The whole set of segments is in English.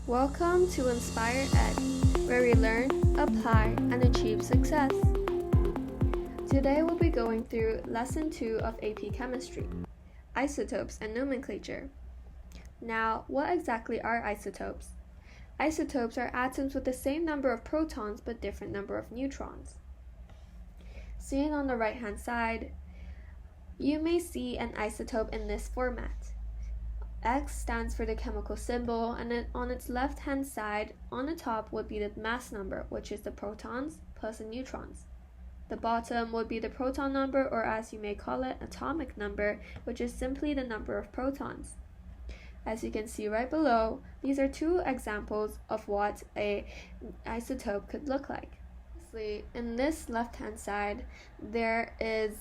Welcome to Inspire Ed, where we learn, apply, and achieve success. Today we'll be going through Lesson 2 of AP Chemistry, Isotopes and Nomenclature. Now, what exactly are isotopes? Isotopes are atoms with the same number of protons but different number of neutrons. Seen on the right-hand side, you may see an isotope in this format. X stands for the chemical symbol, and then on its left-hand side, on the top would be the mass number, which is the protons plus the neutrons. The bottom would be the proton number, or as you may call it, atomic number, which is simply the number of protons. As you can see right below, these are two examples of what an isotope could look like. In this left-hand side, there is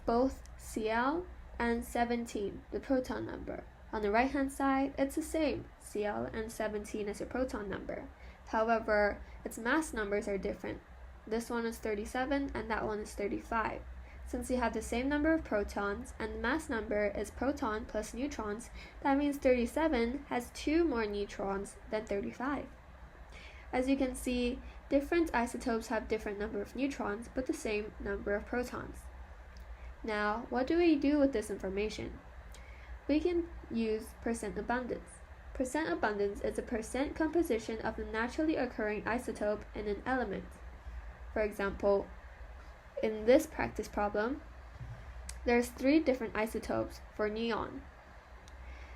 both Cl and 17, the proton number. On the right-hand side, it's the same, Cl and 17 is your proton number. However, its mass numbers are different. This one is 37 and that one is 35. Since you have the same number of protons and the mass number is proton plus neutrons, that means 37 has 2 more neutrons than 35. As you can see, different isotopes have different number of neutrons but the same number of protons. Now, what do we do with this information? We can use percent abundance. Percent abundance is a percent composition of the naturally occurring isotope in an element. For example, in this practice problem, there's 3 different isotopes for neon.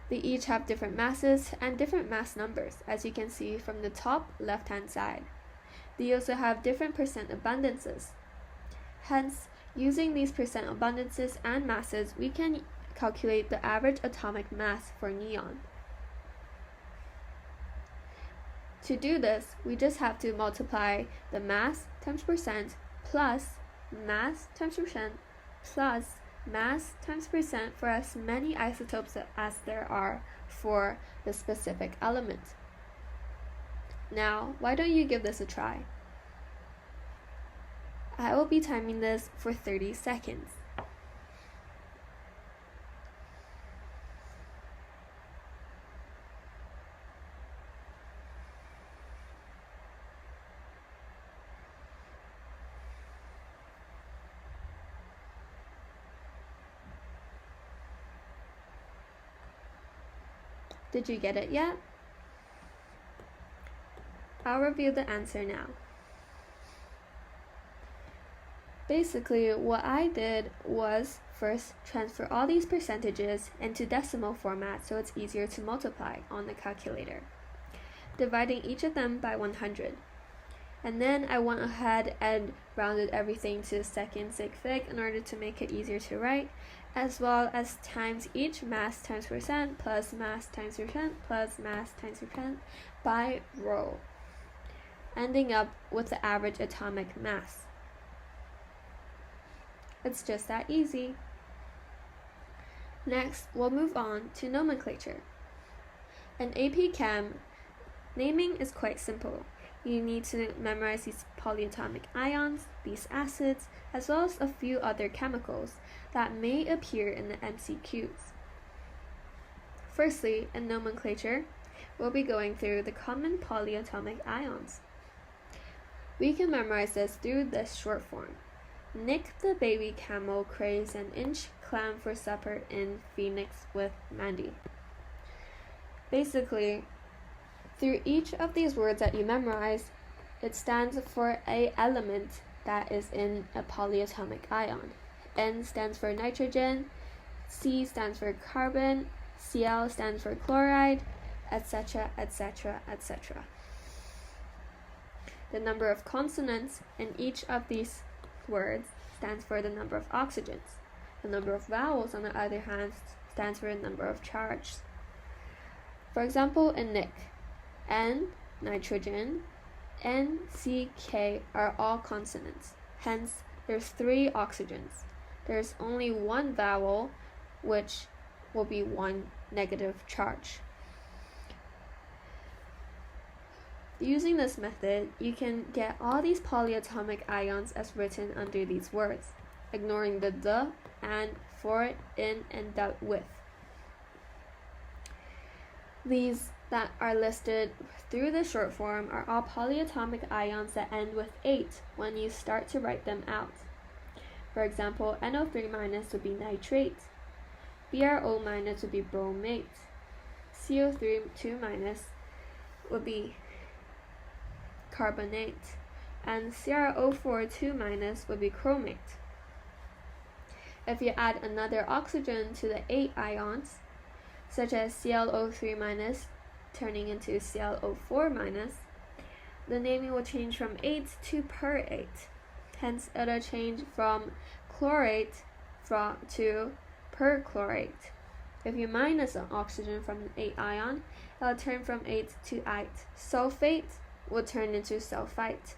They each have different masses and different mass numbers, as you can see from the top left-hand side. They also have different percent abundances. Hence, using these percent abundances and masses, we can calculate the average atomic mass for neon. To do this, we just have to multiply the mass times percent plus mass times percent plus mass times percent for as many isotopes as there are for the specific element. Now, why don't you give this a try? I will be timing this for 30 seconds. Did you get it yet? I'll review the answer now. Basically, what I did was first transfer all these percentages into decimal format so it's easier to multiply on the calculator, dividing each of them by 100. And then I went ahead and rounded everything to second sig fig in order to make it easier to write, as well as times each mass times percent plus mass times percent plus mass times percent by row, ending up with the average atomic mass. It's just that easy. Next, we'll move on to nomenclature. In AP Chem, naming is quite simple. You need to memorize these polyatomic ions, these acids, as well as a few other chemicals that may appear in the MCQs. Firstly, in nomenclature, we'll be going through the common polyatomic ions. We can memorize this through this short form. Nick the baby camel craves an inch clam for supper in Phoenix with Mandy. Basically, through each of these words that you memorize, it stands for an element that is in a polyatomic ion. N stands for nitrogen, C stands for carbon, Cl stands for chloride, etc., etc., etc. The number of consonants in each of these words stands for the number of oxygens. The number of vowels, on the other hand, stands for the number of charges. For example, in Nick, N, nitrogen, N, C, K are all consonants. Hence, there's 3 oxygens. There's only 1 vowel, which will be 1 negative charge. Using this method, you can get all these polyatomic ions as written under these words, ignoring the, and, for, in, and with. These that are listed through the short form are all polyatomic ions that end with 8 when you start to write them out. For example, NO3- would be nitrate, BrO- would be bromate, CO2- would be carbonate, and CrO4- would be chromate. If you add another oxygen to the 8 ions, such as ClO3- turning into ClO4-, the naming will change from 8 to per8. Hence, it'll change from chlorate to perchlorate. If you minus an oxygen from the 8 ion, it'll turn from 8 to 8. Sulfate will turn into sulfite.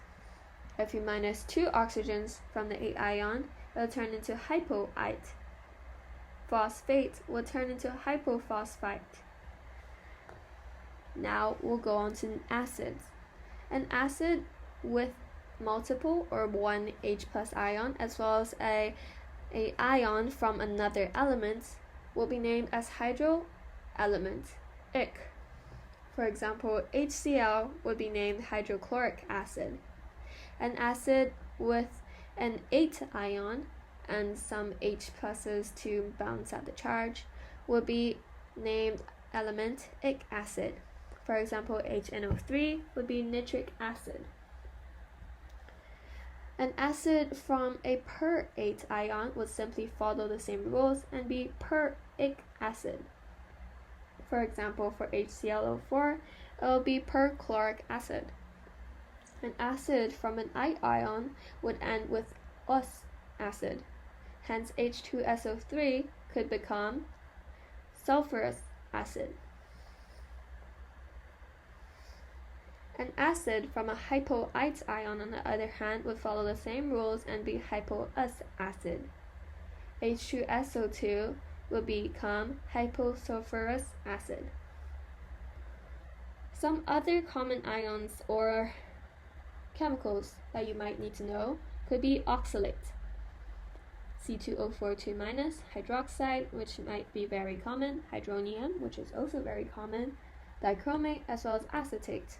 If you minus 2 oxygens from the 8 ion, it'll turn into hypoite. Phosphate will turn into hypophosphite. Now we'll go on to acids. An acid with multiple or one H+ ion as well as a ion from another element will be named as hydro element, ic. For example, HCl would be named hydrochloric acid. An acid with an 8 ion and some H+ to balance out the charge would be named element ic acid. For example, HNO3 would be nitric acid. An acid from a per8 ion would simply follow the same rules and be peric acid. For example, for HClO4, it will be perchloric acid. An acid from an I ion would end with us acid. Hence, H2SO3 could become sulfurous acid. An acid from a hypoite ion, on the other hand, would follow the same rules and be hypoous acid. H2SO2 would become hyposulfurous acid. Some other common ions or chemicals that you might need to know could be oxalate, C2O42-, hydroxide, which might be very common, hydronium, which is also very common, dichromate, as well as acetate.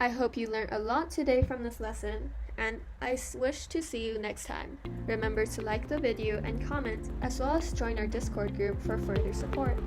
I hope you learned a lot today from this lesson, and I wish to see you next time. Remember to like the video and comment, as well as join our Discord group for further support.